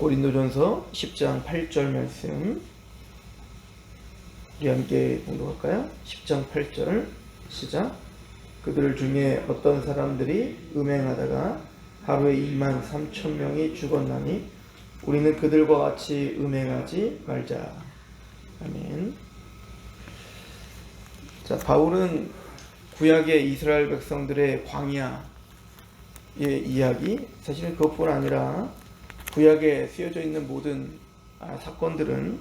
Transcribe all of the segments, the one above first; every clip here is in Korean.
고린도전서 10장 8절 말씀 우리 함께 봉독할까요? 10장 8절 시작. 그들 중에 어떤 사람들이 음행하다가 하루에 2만 3천 명이 죽었나니 우리는 그들과 같이 음행하지 말자. 아멘. 자, 바울은 구약의 이스라엘 백성들의 광야의 이야기, 사실은 그것뿐 아니라 구약에 쓰여져 있는 모든 사건들은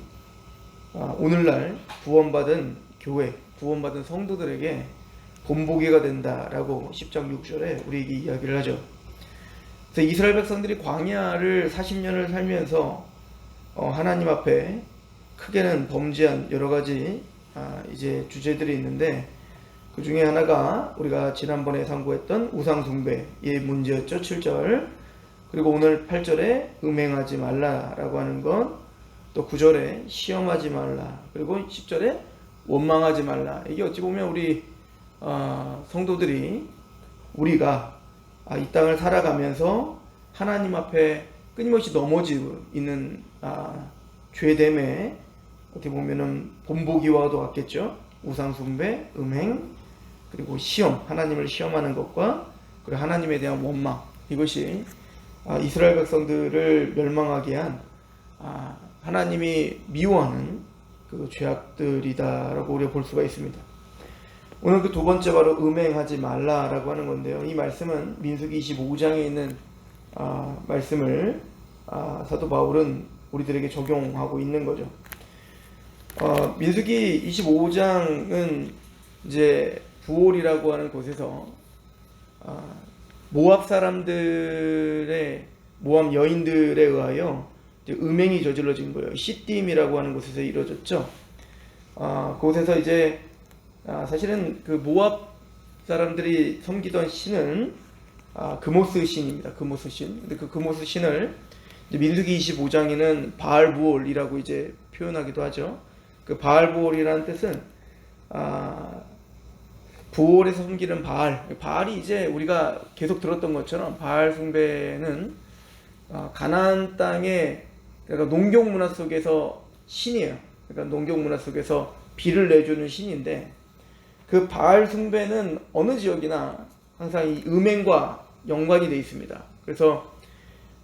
오늘날 구원받은 교회, 구원받은 성도들에게 본보기가 된다라고 10장 6절에 우리에게 이야기를 하죠. 그래서 이스라엘 백성들이 광야를 40년을 살면서 하나님 앞에 크게는 범죄한 여러 가지 이제 주제들이 있는데, 그 중에 하나가 우리가 지난번에 상고했던 우상 숭배의 문제였죠. 7절. 그리고 오늘 8절에 음행하지 말라라고 하는 것, 또 9절에 시험하지 말라, 그리고 10절에 원망하지 말라. 이게 어찌 보면 우리 성도들이 우리가 이 땅을 살아가면서 하나님 앞에 끊임없이 넘어지고 있는 죄됨에 어떻게 보면은 본보기와도 같겠죠. 우상 숭배, 음행, 그리고 시험, 하나님을 시험하는 것과 그리고 하나님에 대한 원망, 이것이 이스라엘 백성들을 멸망하게 한 하나님이 미워하는 그 죄악들이다라고 우리가 볼 수가 있습니다. 오늘 그 두 번째 바로 음행하지 말라라고 하는 건데요. 이 말씀은 민수기 25장에 있는 말씀을 사도 바울은 우리들에게 적용하고 있는 거죠. 민수기 25장은 이제 부올이라고 하는 곳에서 모압 사람들의, 모압 여인들에 의하여 음행이 저질러진 거예요. 시딤이라고 하는 곳에서 이루어졌죠. 그곳에서 이제 사실은 그 모압 사람들이 섬기던 신은 그모스 신입니다. 그모스 신. 근데 그 그모스 신을 이제 민수기 25장에는 바알부올이라고 이제 표현하기도 하죠. 그 바알부올이라는 뜻은 부올에서 섬기는 바알이 이제 우리가 계속 들었던 것처럼 바알 숭배는 가나안 땅의, 그러니까 농경 문화 속에서 신이에요. 그러니까 농경 문화 속에서 비를 내주는 신인데, 그 바알 숭배는 어느 지역이나 항상 이 음행과 연관이 되어 있습니다. 그래서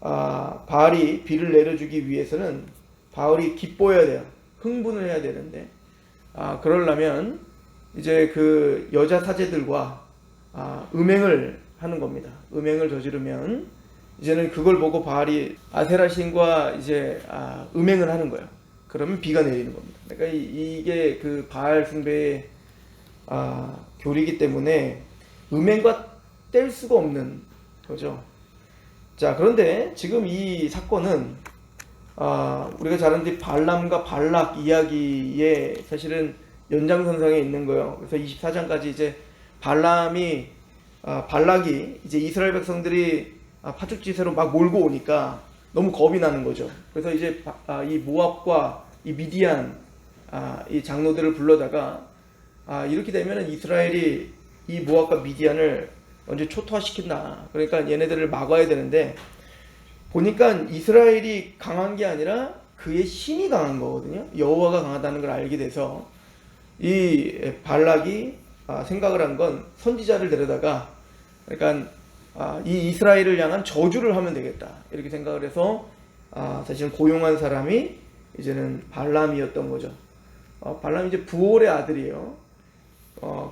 바알이 비를 내려주기 위해서는 바알이 기뻐해야 돼요. 흥분을 해야 되는데, 그러려면 이제 그 여자 사제들과 음행을 하는 겁니다. 음행을 저지르면 이제는 그걸 보고 바알이 아세라 신과 이제 음행을 하는 거예요. 그러면 비가 내리는 겁니다. 그러니까 이게 그 바알 숭배의 교리이기 때문에 음행과 뗄 수가 없는 거죠. 자, 그런데 지금 이 사건은 우리가 잘 아는 발람과 발락 이야기에 사실은 연장선상에 있는 거예요. 그래서 24장까지 이제 발락이 이제 이스라엘 백성들이 파죽지세로 막 몰고 오니까 너무 겁이 나는 거죠. 그래서 이제 이 모압과 이 미디안 이 장로들을 불러다가 이렇게 되면은 이스라엘이 이 모압과 미디안을 언제 초토화시킨다. 그러니까 얘네들을 막아야 되는데, 보니까 이스라엘이 강한 게 아니라 그의 신이 강한 거거든요. 여호와가 강하다는 걸 알게 돼서 이 발락이 생각을 한 건 선지자를 데려다가, 그러니까 이 이스라엘을 향한 저주를 하면 되겠다, 이렇게 생각을 해서 사실은 고용한 사람이 이제는 발람이었던 거죠. 발람이 이제 부올의 아들이에요.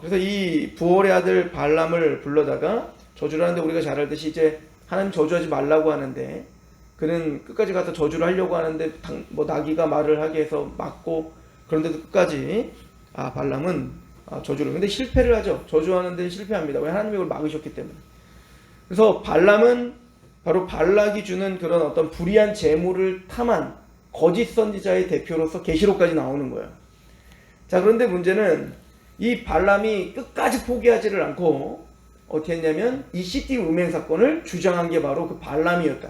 그래서 이 부올의 아들 발람을 불러다가 저주를 하는데, 우리가 잘 알듯이 이제 하나님 저주하지 말라고 하는데 그는 끝까지 가서 저주를 하려고 하는데 나귀가 말을 하게 해서 막고, 그런데도 끝까지 발람은 저주를, 근데 실패를 하죠. 저주하는데 실패합니다. 왜? 하나님이 그걸 막으셨기 때문에. 그래서 발람은 바로 발락이 주는 그런 어떤 불의한 재물을 탐한 거짓 선지자의 대표로서 계시록까지 나오는 거예요. 자, 그런데 문제는 이 발람이 끝까지 포기하지를 않고 어떻게 했냐면 이 시딤 음행 사건을 주장한 게 바로 그 발람이었다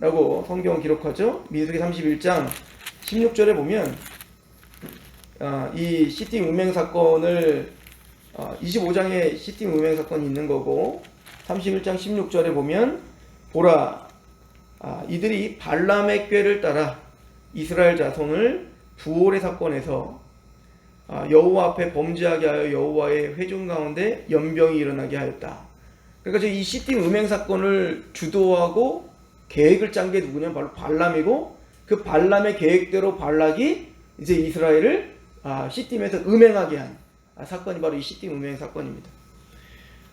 라고 성경은 기록하죠. 민수기 31장 16절에 보면 이 시딤 음행 사건을 25장에 시딤 음행 사건이 있는 거고, 31장 16절에 보면 보라 이들이 발람의 꾀를 따라 이스라엘 자손을 부올의 사건에서 여호와 앞에 범죄하게 하여 여호와의 회중 가운데 연병이 일어나게 하였다. 그러니까 이 시팀 음행 사건을 주도하고 계획을 짠 게 누구냐면 바로 발람이고, 그 발람의 계획대로 발락이 이제 이스라엘을 시팀에서 음행하게 한 사건이 바로 이 시팀 음행 사건입니다.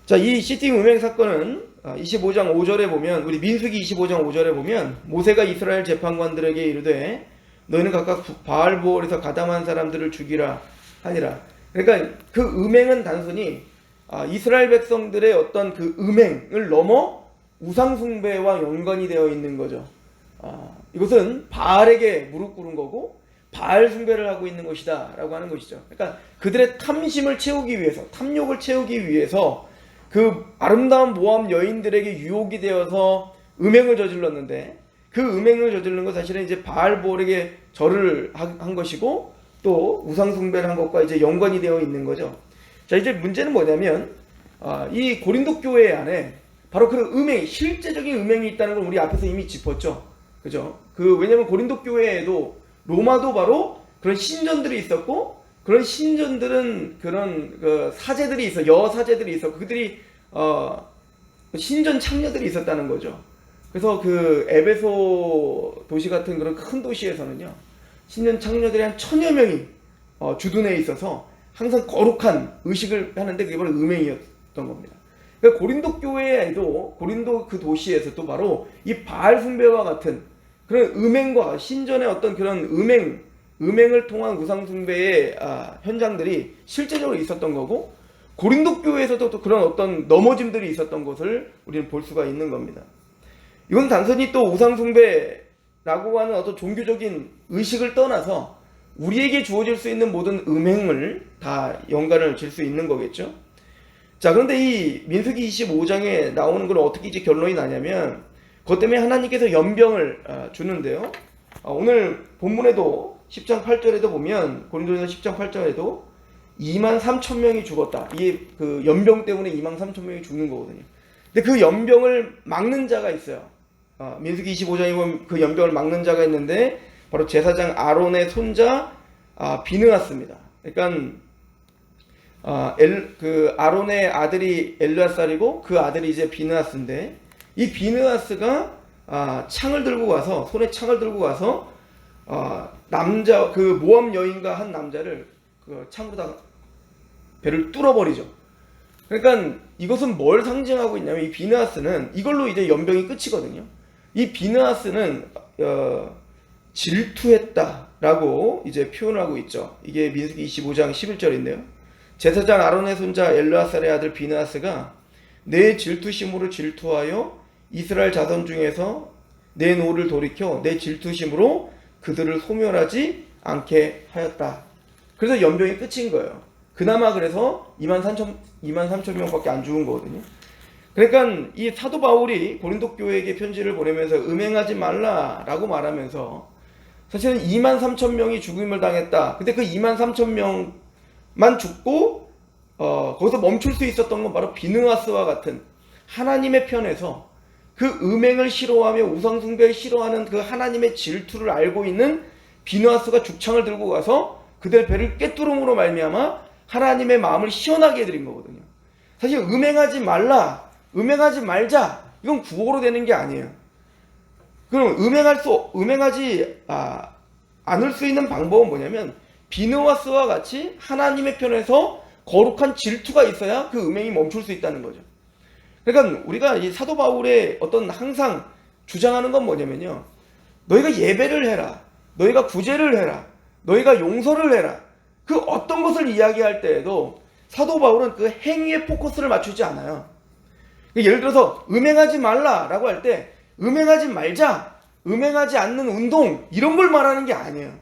자, 이 시팀 음행 사건은 25장 5절에 보면, 우리 민수기 25장 5절에 보면, 모세가 이스라엘 재판관들에게 이르되 너희는 각각 바알보올에서 가담한 사람들을 죽이라 하니라. 그러니까 그 음행은 단순히 이스라엘 백성들의 어떤 그 음행을 넘어 우상숭배와 연관이 되어 있는 거죠. 이것은 바알에게 무릎 꿇은 거고 바알 숭배를 하고 있는 것이다 라고 하는 것이죠. 그러니까 그들의 탐심을 채우기 위해서, 탐욕을 채우기 위해서 그 아름다운 모압 여인들에게 유혹이 되어서 음행을 저질렀는데, 그 음행을 저지른 건 사실은 이제 바알볼에게 절을 한 것이고 또 우상숭배를 한 것과 이제 연관이 되어 있는 거죠. 자, 이제 문제는 뭐냐면 이 고린도 교회 안에 바로 그 음행, 실제적인 음행이 있다는 걸 우리 앞에서 이미 짚었죠. 그죠? 왜냐면 고린도 교회에도 로마도 바로 그런 신전들이 있었고, 그런 신전들은 그런 사제들이 있어, 여사제들이 있었고, 그들이 신전 창녀들이 있었다는 거죠. 그래서 그 에베소 도시 같은 그런 큰 도시에서는요, 신전 창녀들이 한 1000여 명이 주둔해 있어서 항상 거룩한 의식을 하는데 그게 바로 음행이었던 겁니다. 그러니까 고린도 교회에도, 고린도 그 도시에서도 바로 이 바알 숭배와 같은 그런 음행과 신전의 어떤 그런 음행을 통한 우상 숭배의 현장들이 실제적으로 있었던 거고, 고린도 교회에서도 또 그런 어떤 넘어짐들이 있었던 것을 우리는 볼 수가 있는 겁니다. 이건 단순히 또 우상 숭배라고 하는 어떤 종교적인 의식을 떠나서 우리에게 주어질 수 있는 모든 음행을 다 연관을 질 수 있는 거겠죠. 자, 그런데 이 민수기 25장에 나오는 건 어떻게 이제 결론이 나냐면, 그것 때문에 하나님께서 연병을 주는데요. 오늘 본문에도 10장 8절에도 보면, 고린도전서 10장 8절에도 23,000명이 죽었다. 이게 그 연병 때문에 23,000명이 죽는 거거든요. 근데 그 연병을 막는 자가 있어요. 민수기 25장에 보면 그 연병을 막는 자가 있는데 바로 제사장 아론의 손자 비느하스입니다. 그러니까 그 아론의 아들이 엘르아살이고 그 아들이 이제 비느하스인데, 이 비느하스가 창을 들고 가서, 손에 창을 들고 가서 남자, 그 모압 여인과 한 남자를 그 창으로다가 배를 뚫어버리죠. 그러니까 이것은 뭘 상징하고 있냐면, 이 비느하스는 이걸로 이제 연병이 끝이거든요. 이 비느하스는 질투했다라고 이제 표현하고 있죠. 이게 민수기 25장 11절인데요. 제사장 아론의 손자 엘르아살의 아들 비느하스가 내 질투심으로 질투하여 이스라엘 자손 중에서 내 노를 돌이켜 내 질투심으로 그들을 소멸하지 않게 하였다. 그래서 연병이 끝인 거예요. 그나마 그래서 23,000명밖에 안 죽은 거거든요. 그러니까 이 사도 바울이 고린도 교회에게 편지를 보내면서 음행하지 말라라고 말하면서 사실은 23,000명이 죽임을 당했다. 근데 그 23,000명만 죽고 거기서 멈출 수 있었던 건 바로 비느하스와 같은 하나님의 편에서 그 음행을 싫어하며 우상숭배를 싫어하는 그 하나님의 질투를 알고 있는 비느하스가 죽창을 들고 가서 그들의 배를 꿰뚫음으로 말미암아 하나님의 마음을 시원하게 해드린 거거든요. 사실 음행하지 말라, 음행하지 말자, 이건 구호로 되는 게 아니에요. 그럼 음행하지 않을 수 있는 방법은 뭐냐면, 비느하스와 같이 하나님의 편에서 거룩한 질투가 있어야 그 음행이 멈출 수 있다는 거죠. 그러니까 우리가 이 사도 바울의 어떤 항상 주장하는 건 뭐냐면요, 너희가 예배를 해라, 너희가 구제를 해라, 너희가 용서를 해라, 그 어떤 것을 이야기할 때에도 사도 바울은 그 행위에 포커스를 맞추지 않아요. 예를 들어서 음행하지 말라라고 할 때 음행하지 말자, 음행하지 않는 운동, 이런 걸 말하는 게 아니에요.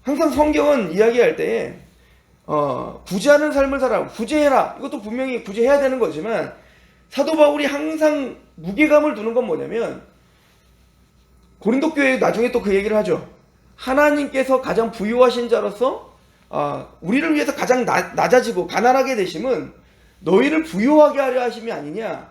항상 성경은 이야기할 때에 구제하는 삶을 살아, 구제해라, 이것도 분명히 구제해야 되는 거지만, 사도 바울이 항상 무게감을 두는 건 뭐냐면, 고린도 교회에 나중에 또 그 얘기를 하죠. 하나님께서 가장 부유하신 자로서 우리를 위해서 가장 낮아지고 가난하게 되심은 너희를 부유하게 하려 하심이 아니냐.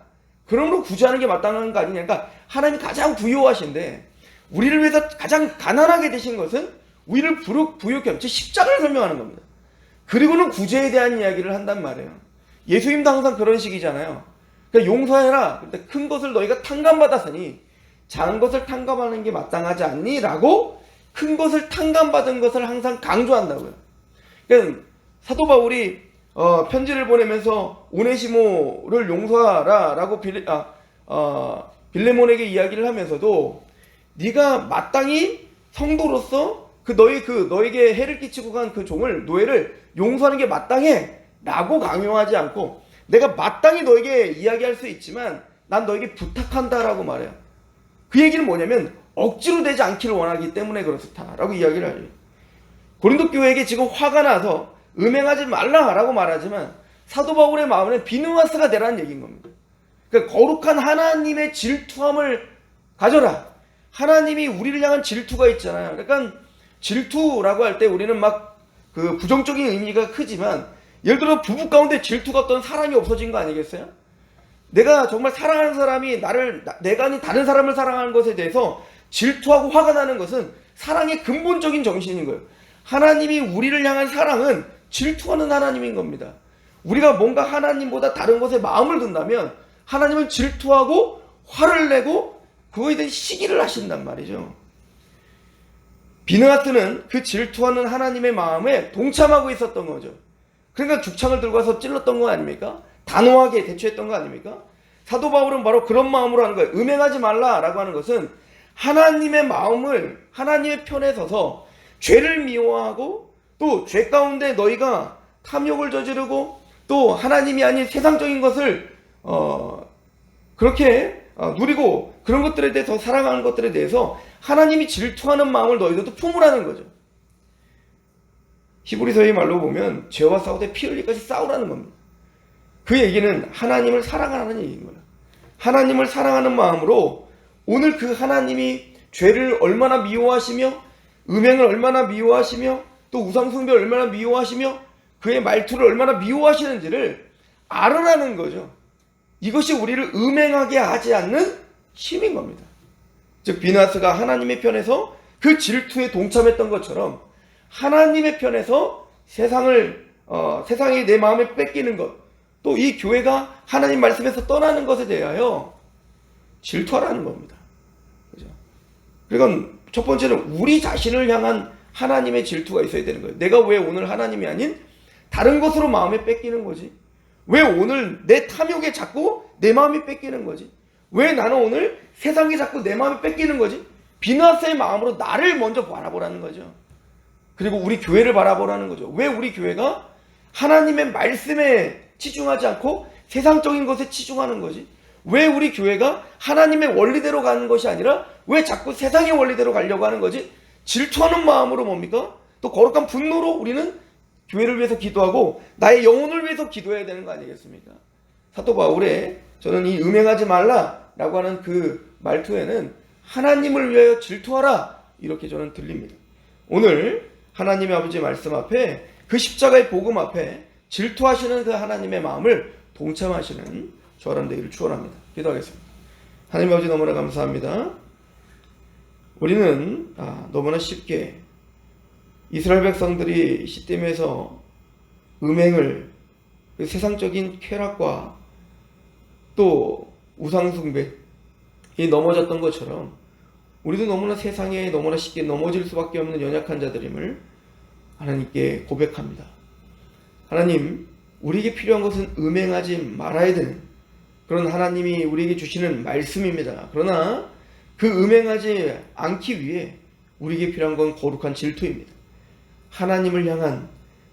그러므로 구제하는 게 마땅한 거 아니냐. 그러니까 하나님이 가장 부유하신데 우리를 위해서 가장 가난하게 되신 것은 우리를 부유케 즉 십자가를 설명하는 겁니다. 그리고는 구제에 대한 이야기를 한단 말이에요. 예수님도 항상 그런 식이잖아요. 그러니까 용서해라. 근데 큰 것을 너희가 탕감받았으니 작은 것을 탕감하는 게 마땅하지 않니? 라고 큰 것을 탕감받은 것을 항상 강조한다고요. 그러니까 사도 바울이 편지를 보내면서 오네시모를 용서하라 라고 빌레몬에게 이야기를 하면서도 네가 마땅히 성도로서 너에게 해를 끼치고 간 그 종을 노예를 용서하는 게 마땅해 라고 강요하지 않고 내가 마땅히 너에게 이야기할 수 있지만 난 너에게 부탁한다 라고 말해요. 그 얘기는 뭐냐면 억지로 되지 않기를 원하기 때문에 그렇다 라고 이야기를 하죠. 고린도 교회에게 지금 화가 나서 음행하지 말라 라고 말하지만 사도 바울의 마음은 비누아스가 되라는 얘기인 겁니다. 그러니까 거룩한 하나님의 질투함을 가져라. 하나님이 우리를 향한 질투가 있잖아요. 그러니까 질투라고 할 때 우리는 막 그 부정적인 의미가 크지만 예를 들어 부부 가운데 질투가 없던 사랑이 없어진 거 아니겠어요? 내가 정말 사랑하는 사람이 내가 아닌 다른 사람을 사랑하는 것에 대해서 질투하고 화가 나는 것은 사랑의 근본적인 정신인 거예요. 하나님이 우리를 향한 사랑은 질투하는 하나님인 겁니다. 우리가 뭔가 하나님보다 다른 것에 마음을 둔다면 하나님은 질투하고 화를 내고 그거에 대한 시기를 하신단 말이죠. 비느하스는 그 질투하는 하나님의 마음에 동참하고 있었던 거죠. 그러니까 죽창을 들고 와서 찔렀던 거 아닙니까? 단호하게 대처했던 거 아닙니까? 사도 바울은 바로 그런 마음으로 하는 거예요. 음행하지 말라라고 하는 것은 하나님의 마음을 하나님의 편에 서서 죄를 미워하고 또 죄 가운데 너희가 탐욕을 저지르고 또 하나님이 아닌 세상적인 것을 그렇게 누리고 그런 것들에 대해서 사랑하는 것들에 대해서 하나님이 질투하는 마음을 너희들도 품으라는 거죠. 히브리서의 말로 보면 죄와 싸우되 피 흘리기까지 싸우라는 겁니다. 그 얘기는 하나님을 사랑하라는 얘기인 거예요. 하나님을 사랑하는 마음으로 오늘 그 하나님이 죄를 얼마나 미워하시며 음행을 얼마나 미워하시며 또 우상숭배를 얼마나 미워하시며 그의 말투를 얼마나 미워하시는지를 알으라는 거죠. 이것이 우리를 음행하게 하지 않는 힘인 겁니다. 즉 비느하스가 하나님의 편에서 그 질투에 동참했던 것처럼 하나님의 편에서 세상이 내 마음에 뺏기는 것, 또 이 교회가 하나님 말씀에서 떠나는 것에 대하여 질투하라는 겁니다. 그죠? 그러니까 첫 번째는 우리 자신을 향한 하나님의 질투가 있어야 되는 거예요. 내가 왜 오늘 하나님이 아닌 다른 것으로 마음에 뺏기는 거지? 왜 오늘 내 탐욕에 자꾸 내 마음이 뺏기는 거지? 왜 나는 오늘 세상에 자꾸 내 마음이 뺏기는 거지? 비느하스의 마음으로 나를 먼저 바라보라는 거죠. 그리고 우리 교회를 바라보라는 거죠. 왜 우리 교회가 하나님의 말씀에 치중하지 않고 세상적인 것에 치중하는 거지? 왜 우리 교회가 하나님의 원리대로 가는 것이 아니라 왜 자꾸 세상의 원리대로 가려고 하는 거지? 질투하는 마음으로 뭡니까? 또 거룩한 분노로 우리는 교회를 위해서 기도하고 나의 영혼을 위해서 기도해야 되는 거 아니겠습니까? 사도 바울의 저는 이 음행하지 말라라고 하는 그 말투에는 하나님을 위하여 질투하라 이렇게 저는 들립니다. 오늘 하나님의 아버지 말씀 앞에 그 십자가의 복음 앞에 질투하시는 그 하나님의 마음을 동참하시는 저와 되기를 축원합니다. 기도하겠습니다. 하나님 아버지 너무나 감사합니다. 우리는 너무나 쉽게 이스라엘 백성들이 시딤에서 음행을 그 세상적인 쾌락과 또 우상숭배에 넘어졌던 것처럼 우리도 너무나 세상에 너무나 쉽게 넘어질 수밖에 없는 연약한 자들임을 하나님께 고백합니다. 하나님, 우리에게 필요한 것은 음행하지 말아야 되는 그런 하나님이 우리에게 주시는 말씀입니다. 그러나 그 음행하지 않기 위해 우리에게 필요한 건 거룩한 질투입니다. 하나님을 향한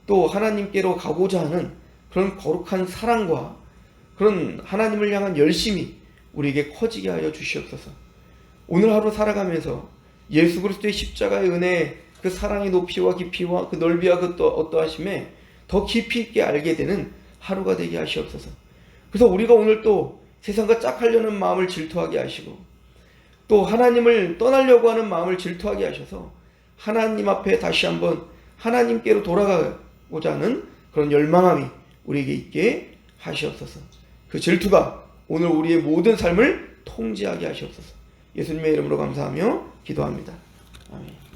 또 하나님께로 가고자 하는 그런 거룩한 사랑과 그런 하나님을 향한 열심이 우리에게 커지게 하여 주시옵소서. 오늘 하루 살아가면서 예수 그리스도의 십자가의 은혜, 그 사랑의 높이와 깊이와 그 넓이와 그 어떠하심에 더 깊이 있게 알게 되는 하루가 되게 하시옵소서. 그래서 우리가 오늘 또 세상과 짝하려는 마음을 질투하게 하시고 또 하나님을 떠나려고 하는 마음을 질투하게 하셔서 하나님 앞에 다시 한번 하나님께로 돌아가고자 하는 그런 열망함이 우리에게 있게 하시옵소서. 그 질투가 오늘 우리의 모든 삶을 통제하게 하시옵소서. 예수님의 이름으로 감사하며 기도합니다.